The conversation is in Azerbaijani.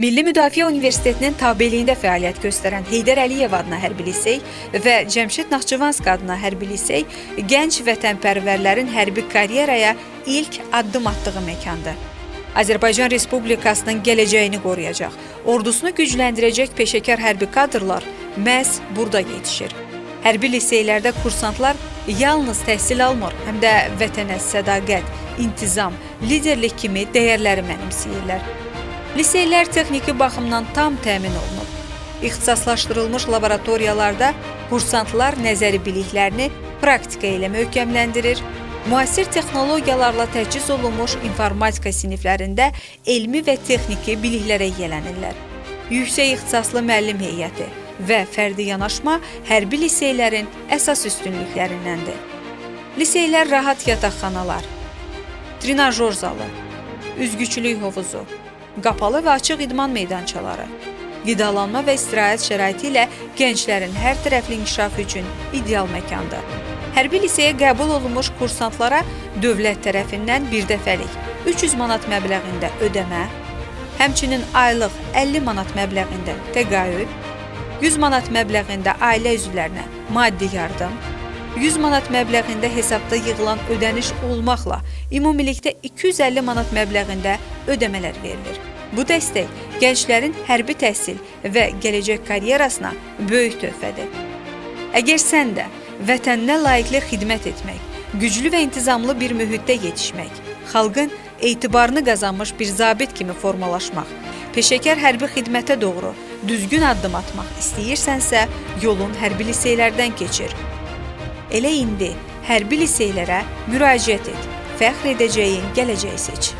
Milli Müdafiə Universitetinin tabeliyində fəaliyyət göstərən Heydər Əliyev adına hərbi lisey və Cəmşid Naxçıvanski adına hərbi lisey gənc vətənpərvərlərin hərbi karyeraya ilk addım atdığı məkandır. Azərbaycan Respublikasının gələcəyini qoruyacaq, ordusunu gücləndirəcək peşəkar hərbi kadrlar məhz burada yetişir. Hərbi liseylərdə kursantlar yalnız təhsil almır, həm də vətənə sədaqət, intizam, liderlik kimi dəyərləri mənimsəyirlər. Liseylər texniki baxımdan tam təmin olunub. İxtisaslaşdırılmış laboratoriyalarda kursantlar nəzəri biliklərini praktika ilə möhkəmləndirir, müasir texnologiyalarla təchiz olunmuş informatika siniflərində elmi və texniki biliklərə yiyələnirlər. Yüksək ixtisaslı müəllim heyəti və fərdi yanaşma hərbi liseylərin əsas üstünlüklərindəndir. Liseylər rahat yataqxanalar, trenajör zalı, üzgüçülük hovuzu, qapalı və açıq idman meydançaları, qidalanma və istirahət şəraiti ilə gənclərin hər tərəfli inkişafı üçün ideal məkandır. Hərbi liseyə qəbul olunmuş kursantlara dövlət tərəfindən birdəfəlik 300 manat məbləğində ödəmə, həmçinin aylıq 50 manat məbləğində təqaüd, 100 manat məbləğində ailə üzvlərinə maddi yardım, 100 manat məbləğində hesabda yığılan ödəniş olmaqla ümumilikdə 250 manat məbləğində ödəmələr verilir. Bu dəstək gənclərin hərbi təhsil və gələcək karyerasına böyük töhfədir. Əgər sən də vətəninə layiqli xidmət etmək, güclü və intizamlı bir mühitdə yetişmək, xalqın etibarını qazanmış bir zabit kimi formalaşmaq, peşəkar hərbi xidmətə doğru düzgün addım atmaq istəyirsənsə, yolun hərbi liseylərdən keçir. Elə indi hərbi liseylərə müraciət et, fəxr edəcəyin gələcəyi seç.